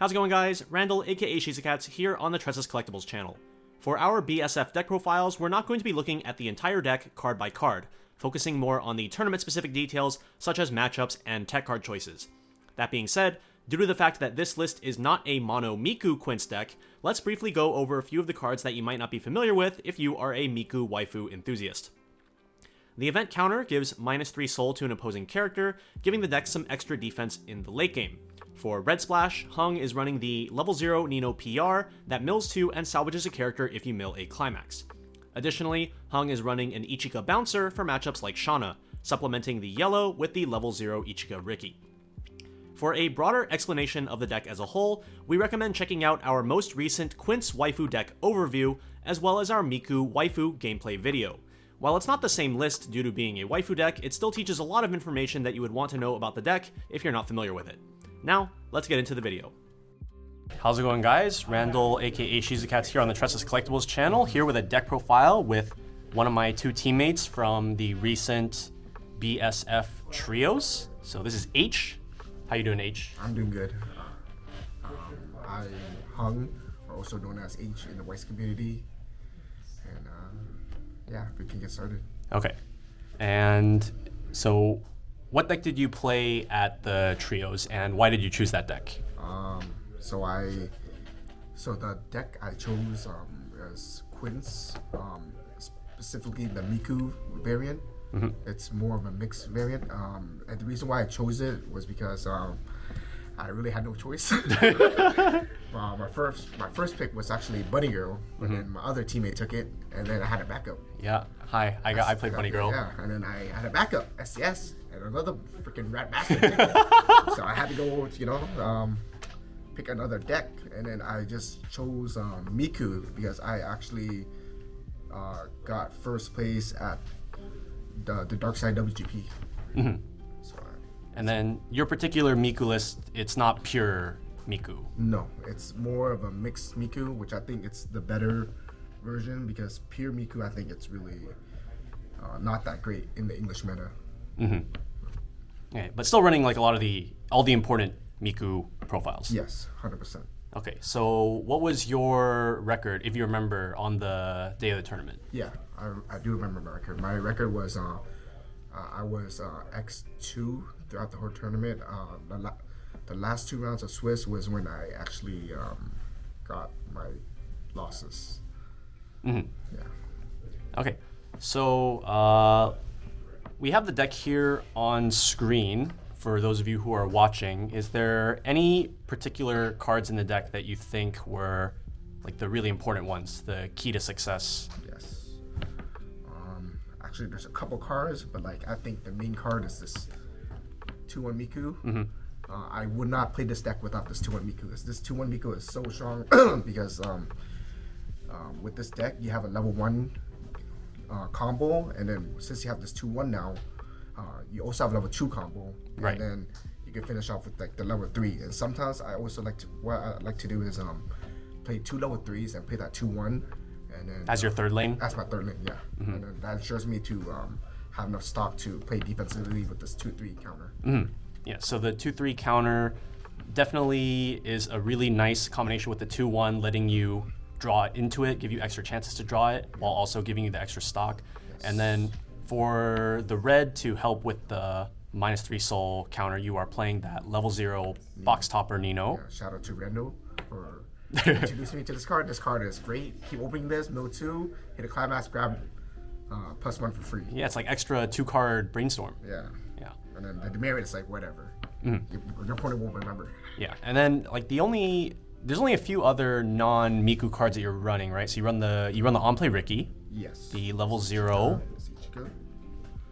How's it going, guys? Randall, aka Shizakats, here on the Tressa's Collectibles channel. For our BSF deck profiles, we're not going to be looking at the entire deck card by card, focusing more on the tournament-specific details such as matchups and tech card choices. That being said, due to the fact that this list is not a mono Miku Quints deck, let's briefly go over a few of the cards that you might not be familiar with if you are a Miku Waifu enthusiast. The event counter gives -3 soul to an opposing character, giving the deck some extra defense in the late game. For Red Splash, Hung is running the level 0 Nino PR that mills 2 and salvages a character if you mill a climax. Additionally, Hung is running an Ichika Bouncer for matchups like Shauna, supplementing the yellow with the level 0 Ichika Riki. For a broader explanation of the deck as a whole, we recommend checking out our most recent Quints Waifu deck overview, as well as our Miku Waifu gameplay video. While it's not the same list due to being a waifu deck, it still teaches a lot of information that you would want to know about the deck if you're not familiar with it. Now, let's get into the video. How's it going, guys? Randall, aka Shizakats, here on the Tressa's Collectibles channel, here with a deck profile with one of my two teammates from the recent BSF trios. So this is H. How you doing, H? I'm doing good. I Hung, or also known as H in the Weiss community, and yeah, we can get started. Okay. And so, what deck did you play at the trios, and why did you choose that deck? So the deck I chose is Quints, specifically the Miku variant. Mm-hmm. It's more of a mixed variant, and the reason why I chose it was because I really had no choice. My first pick was actually Bunny Girl, but then my other teammate took it, and then I had a backup. Yeah, hi, I played Bunny Girl. Yeah, and then I had a backup, SCS, and another freaking rat bastard took it. So I had to go, pick another deck, and then I just chose Miku because I actually got first place at the Dark Side WGP. Mm-hmm. And then your particular Miku list, it's not pure Miku. No, it's more of a mixed Miku, which I think it's the better version because pure Miku, I think it's really not that great in the English meta. Mm-hmm. Okay, but still running like a lot of all the important Miku profiles. Yes, 100%. Okay, so what was your record, if you remember, on the day of the tournament? Yeah, I do remember my record. My record was I was X2 throughout the whole tournament. The last 2 rounds of Swiss was when I actually got my losses. Mm-hmm. Yeah. Okay, so we have the deck here on screen for those of you who are watching. Is there any particular cards in the deck that you think were like the really important ones, the key to success? Yes. Actually, there's a couple cards, but like I think the main card is this 2-1 Miku. Mm-hmm. I would not play this deck without this 2-1 Miku. This 2-1 Miku is so strong because with this deck you have a level 1 combo, and then since you have this 2-1 now, you also have a level 2 combo, right. And then you can finish off with like the level 3. And sometimes I also what I like to do is play 2 level 3s and play that 2-1. And then, as your third lane? That's my third lane, yeah. Mm-hmm. And then that ensures me to have enough stock to play defensively with this 2-3 counter. Mm-hmm. Yeah, so the 2-3 counter definitely is a really nice combination with the 2-1, letting you draw into it, give you extra chances to draw it, while also giving you the extra stock. Yes. And then for the red to help with the -3 soul counter, you are playing that level 0 box topper Nino. Yeah, shout out to Randall for introducing me to this card. This card is great. Keep opening this, mill 2, hit a climax, grab +1 for free. Yeah, it's like extra 2-card brainstorm. Yeah. Yeah. And then the demerit is like whatever. Mm-hmm. Your opponent won't remember. Yeah, and then like there's only a few other non-Miku cards that you're running, right? So you run the on-play Riki. Yes. The level 0.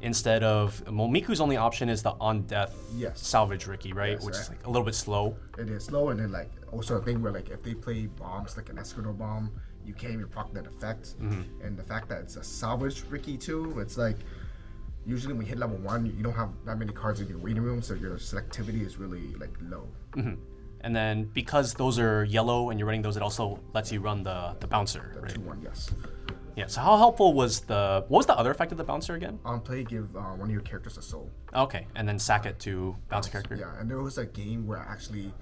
Instead of Miku's only option is the on-death salvage Riki, right? Yes, which is like a little bit slow. It is slow, and then like also a thing where like if they play bombs like an Escudo bomb, you can't even proc that effect. Mm-hmm. And the fact that it's a salvage Riki too, it's like usually when you hit level 1, you don't have that many cards in your waiting room, so your selectivity is really like low. Mm-hmm. And then because those are yellow and you're running those, it also lets you run the bouncer, the right? 2-1, yes. Yeah, so how helpful was what was the other effect of the bouncer again? On play, give one of your characters a soul. Okay, and then sack it to bounce a character. Yeah, and there was a game where I actually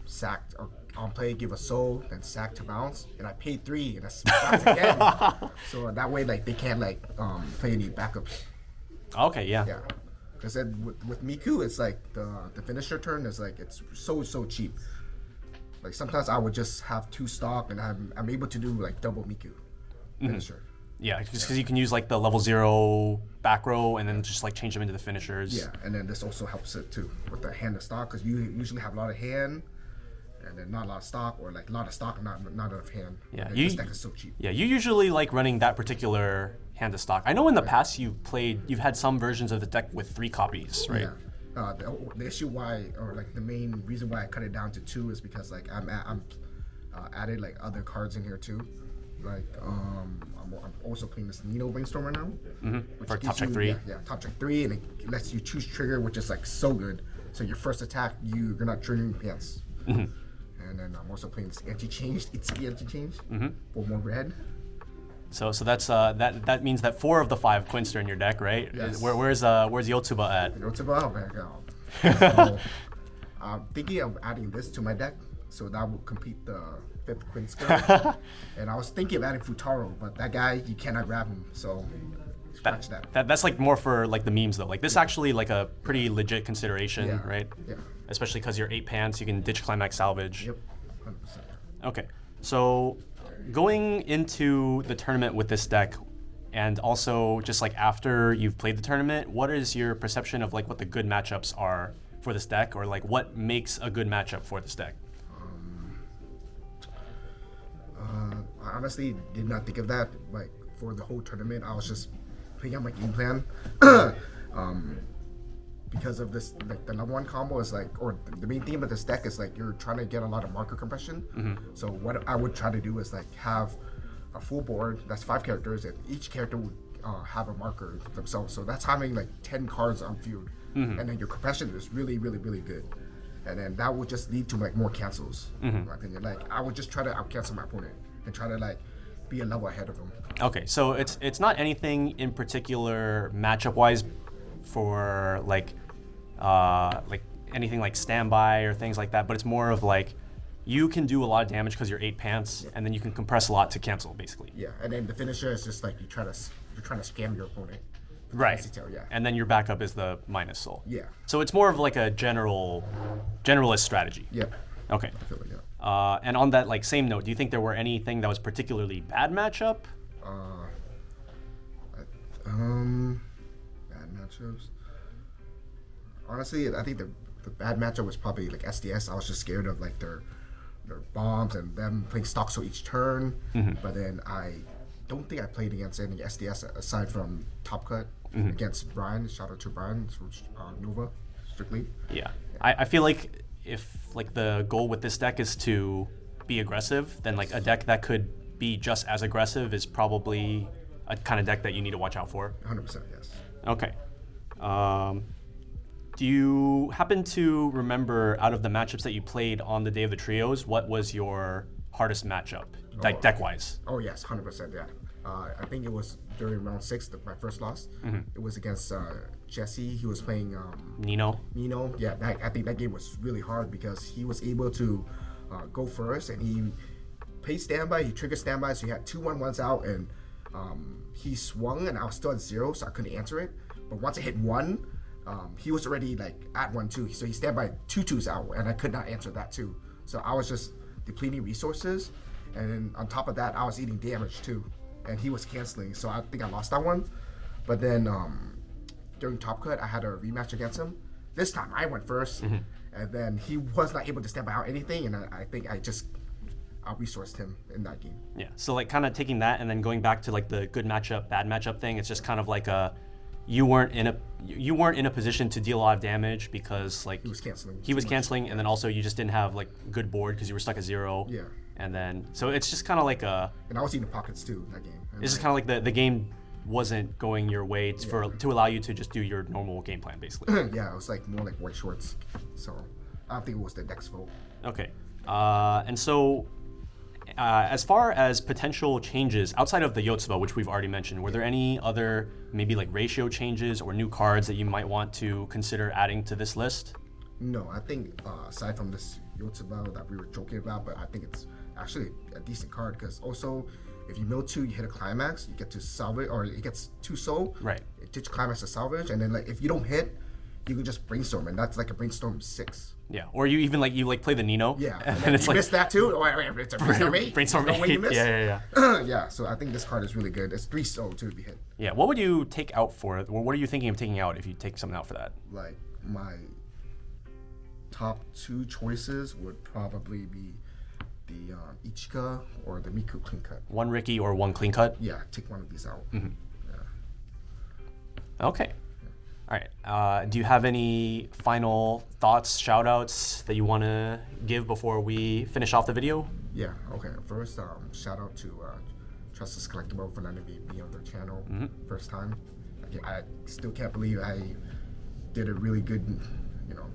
sacked or on play, give a soul, then sack to bounce, and I paid 3 and I sacked again. So that way, like they can't like play any backups. Okay, yeah. Yeah, because then with Miku, it's like the finisher turn is like it's so cheap. Like sometimes I would just have 2 stock, and I'm able to do like double Miku finisher. Yeah, just because you can use like the level 0 back row and then just like change them into the finishers. Yeah, and then this also helps it too with the hand of stock, because you usually have a lot of hand and then not a lot of stock, or like a lot of stock and not enough hand. Yeah, this deck is so cheap. Yeah, you usually like running that particular hand of stock. I know in the past you've had some versions of the deck with 3 copies, right? Yeah. The issue why, or like the main reason why I cut it down to 2 is because like I'm added like other cards in here too. Like I'm also playing this Nino Brainstormer now. For top check 3. Yeah, top check 3, and it lets you choose trigger, which is like so good. So your first attack, you're not triggering Pants. And then I'm also playing this anti-change, Itsuki anti-change for more red. So that's that means that 4 of the 5 Quints are in your deck, right? Yes. Where's Yotsuba at? Yotsuba, back out. So, I'm thinking of adding this to my deck, so that will complete the 5th Quints card. And I was thinking of adding Futaro, but that guy, you cannot grab him, so scratch that. That's like more for like the memes though. Like this actually like a pretty legit consideration, right? Yeah. Especially because you're 8 Pants, you can ditch Climax Salvage. Yep, 100%. Okay, so going into the tournament with this deck, and also just like after you've played the tournament, what is your perception of like what the good matchups are for this deck, or like what makes a good matchup for this deck? I honestly did not think of that. Like for the whole tournament, I was just playing out my game plan. Because of this, like the level 1 combo is like, or the main theme of this deck is like you're trying to get a lot of marker compression. So what I would try to do is like have a full board that's 5 characters, and each character would have a marker themselves. So that's having like 10 cards on field, and then your compression is really good. And then that would just lead to like more cancels, in my opinion. Like I would just try to out cancel my opponent and try to like be a level ahead of them. Okay, so it's not anything in particular matchup wise for like anything like standby or things like that, but it's more of like you can do a lot of damage because you're 8 Pants, and then you can compress a lot to cancel basically. Yeah, and then the finisher is just like you're trying to scam your opponent. Right. Detail, yeah. And then your backup is the minus soul. Yeah. So it's more of like a generalist strategy. Yep. Okay. I feel like, yeah. And on that like same note, do you think there were anything that was particularly bad matchup? Bad matchups. Honestly, I think the bad matchup was probably like SDS. I was just scared of like their bombs and them playing stock so each turn. But then I don't think I played against any SDS aside from Top Cut against Brian. Shout out to Brian from Nova, strictly. Yeah. I feel like if like the goal with this deck is to be aggressive, then like a deck that could be just as aggressive is probably a kind of deck that you need to watch out for. 100%, yes. Okay. Do you happen to remember out of the matchups that you played on the day of the trios, what was your hardest matchup, like deck-wise? Oh yes, 100%. Yeah. I think it was during round 6, my first loss. It was against Jesse. He was playing Nino. Yeah, I think that game was really hard because he was able to go first, and he played standby. He triggered standby, so he had 2 1-1s out, and he swung, and I was still at 0, so I couldn't answer it. But once I hit 1, he was already like at 1-2, so he standby 2 2s out, and I could not answer that too. So I was just depleting resources, and then on top of that, I was eating damage too, and he was canceling. So I think I lost that one. But then during Top Cut, I had a rematch against him. This time I went first, and then he was not able to stand by out anything, and I think I resourced him in that game. Yeah. So like kind of taking that and then going back to like the good matchup, bad matchup thing. It's just kind of like you weren't in a position to deal a lot of damage because like He was canceling. He was canceling, and then also you just didn't have like good board because you were stuck at 0. Yeah. And then so it's just kind of like And I was eating pockets too in that game. And it's just kind of like the game wasn't going your way to allow you to just do your normal game plan basically. Yeah, it was like more like Weiss Schwarz. So I don't think it was the deck's fault. Okay. And so as far as potential changes outside of the Yotsuba, which we've already mentioned, were there any other maybe like ratio changes or new cards that you might want to consider adding to this list? No, I think aside from this Yotsuba that we were joking about, but I think it's actually a decent card because also if you mill 2, you hit a climax, you get to salvage, or it gets 2 soul. Right. It teaches climax to salvage, and then like if you don't hit, you can just brainstorm, and that's like a brainstorm 6. Yeah, or you even like play the Nino. Yeah, and then it's you missed that too. Oh, wait, it's a brainstorm 8. Brainstorm No way you 8. missed. Yeah. Yeah. So I think this card is really good. It's 3 soul too to be hit. Yeah. What would you take out for it? Or what are you thinking of taking out if you take something out for that? Like my top 2 choices would probably be the Ichika or the Miku clean cut. 1 Ricky or 1 clean cut? Yeah, take one of these out. Mm-hmm. Yeah. Okay. All right. Do you have any final thoughts, shout outs that you want to give before we finish off the video? Yeah, okay. First, shout out to Tressa's Collectible for letting me be on their channel first time. I still can't believe I did a really good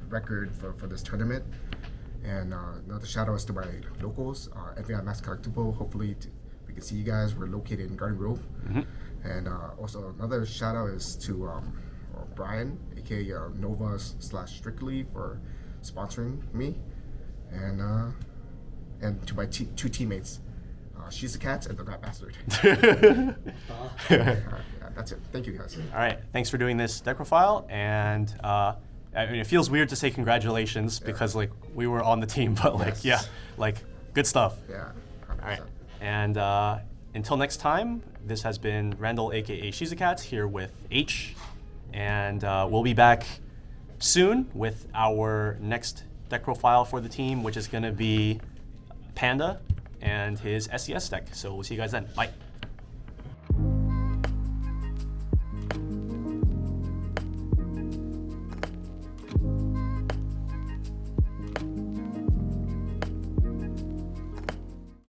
record for this tournament. And another shout out is to my locals, FBI Mass Collectible. Hopefully we can see you guys. We're located in Garden Grove. And also another shout out is to Brian, aka Nova/Strictly, for sponsoring me, and to my 2 teammates, She's the Cat and the Rat Bastard. That's it. Thank you guys. All right, thanks for doing this deck profile, and I mean, it feels weird to say congratulations because like we were on the team, but like good stuff. Yeah. 100%. All right, and until next time, this has been Randall, aka She's a Cat, here with H. And we'll be back soon with our next deck profile for the team, which is going to be Panda and his SES deck. So we'll see you guys then. Bye.